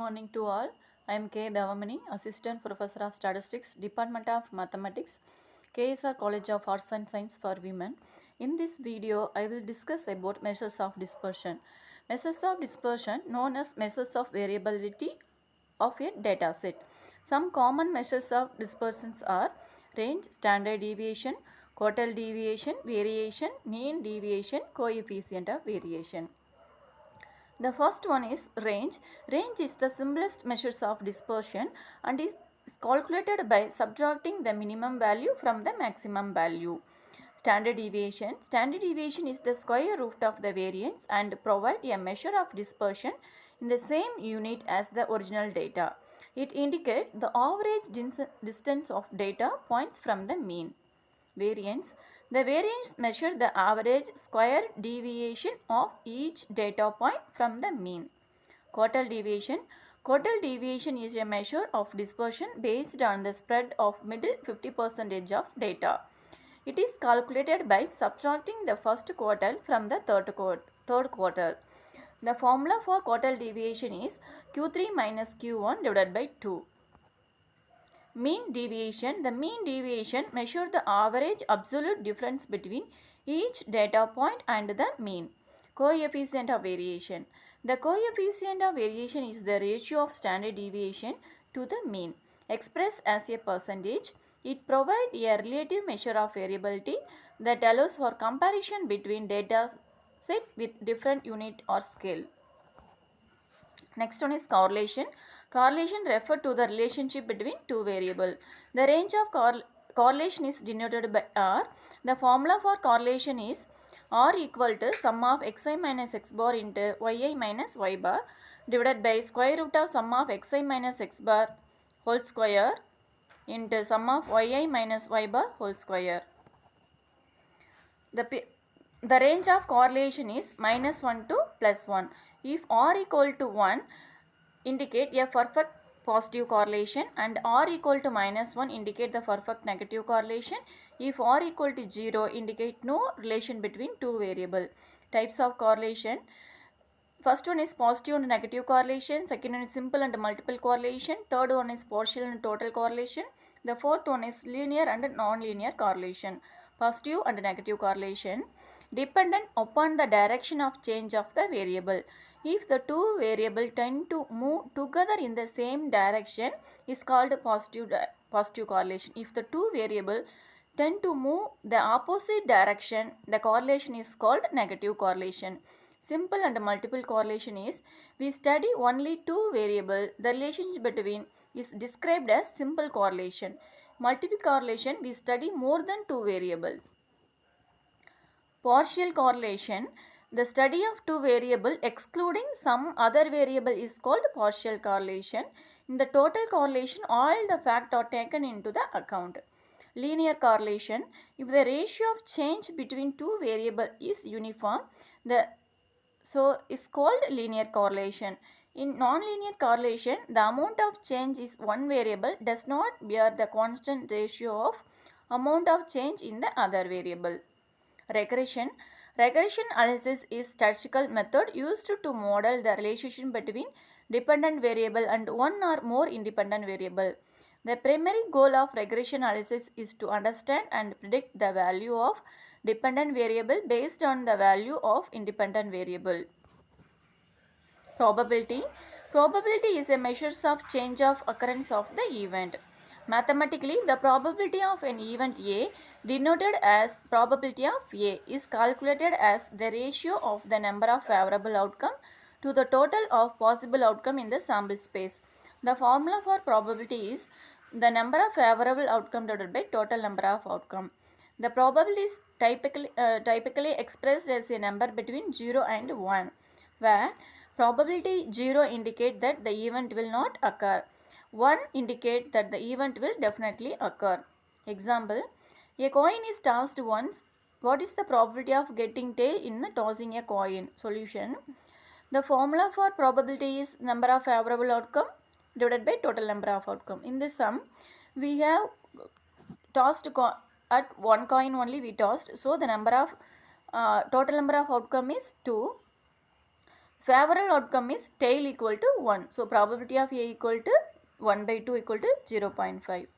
Morning to all. I am K. Thavamani, Assistant Professor of Statistics, Department of Mathematics, KSR College of Arts and Science for Women. In this video, I will discuss about measures of dispersion. Measures of dispersion known as measures of variability of a data set. Some common measures of dispersions are range, standard deviation, quartile deviation, variation, mean deviation, coefficient of variation. The first one is range. Range is the simplest measures of dispersion and is calculated by subtracting the minimum value from the maximum value. Standard deviation. Standard deviation is the square root of the variance and provide a measure of dispersion in the same unit as the original data. It indicates the average distance of data points from the mean. Variance. The variance measures the average square deviation of each data point from the mean. Quartile deviation. Quartile deviation is a measure of dispersion based on the spread of middle 50% of data. It is calculated by subtracting the first quartile from the third quartile. The formula for quartile deviation is Q3 minus Q1 divided by 2. Mean deviation. The mean deviation measures the average absolute difference between each data point and the mean. Coefficient of variation. The coefficient of variation is the ratio of standard deviation to the mean. Expressed as a percentage, it provides a relative measure of variability that allows for comparison between data set with different unit or scale. Next one is correlation. Correlation refers to the relationship between two variables. The range of correlation is denoted by R. The formula for correlation is R equal to sum of xi minus x bar into yi minus y bar divided by square root of sum of xi minus x bar whole square into sum of yi minus y bar whole square. The range of correlation is minus 1 to plus 1. If R equal to 1, indicate a perfect positive correlation and R equal to minus 1 indicate the perfect negative correlation. If R equal to 0, indicate no relation between two variables. Types of correlation. First one is positive and negative correlation. Second one is simple and multiple correlation. Third one is partial and total correlation. The fourth one is linear and non-linear correlation. Positive and negative correlation dependent upon the direction of change of the variable. If the two variables tend to move together in the same direction is called positive correlation. If the two variables tend to move the opposite direction, the correlation is called negative correlation. Simple and multiple correlation is we study only two variables. The relationship between is described as simple correlation. Multiple correlation we study more than two variables. Partial correlation. The study of two variables excluding some other variable is called partial correlation. In the total correlation, all the facts are taken into the account. Linear correlation. If the ratio of change between two variables is uniform, it's called linear correlation. In nonlinear correlation, the amount of change is one variable does not bear the constant ratio of amount of change in the other variable. Regression. Regression analysis is statistical method used to model the relationship between dependent variable and one or more independent variable. The primary goal of regression analysis is to understand and predict the value of dependent variable based on the value of independent variable. Probability. Probability is a measure of change of occurrence of the event. Mathematically, the probability of an event A denoted as probability of A is calculated as the ratio of the number of favorable outcome to the total of possible outcome in the sample space. The formula for probability is the number of favorable outcome divided by total number of outcome. The probability is typically expressed as a number between 0 and 1, where probability 0 indicate that the event will not occur. 1 indicate that the event will definitely occur. Example, a coin is tossed once. What is the probability of getting tail in tossing a coin? Solution. The formula for probability is number of favorable outcome divided by total number of outcome. In this sum, we have tossed at one coin only we tossed. So the number of total number of outcome is 2. Favorable outcome is tail equal to 1. So probability of A equal to 1 by 2 equal to 0.5.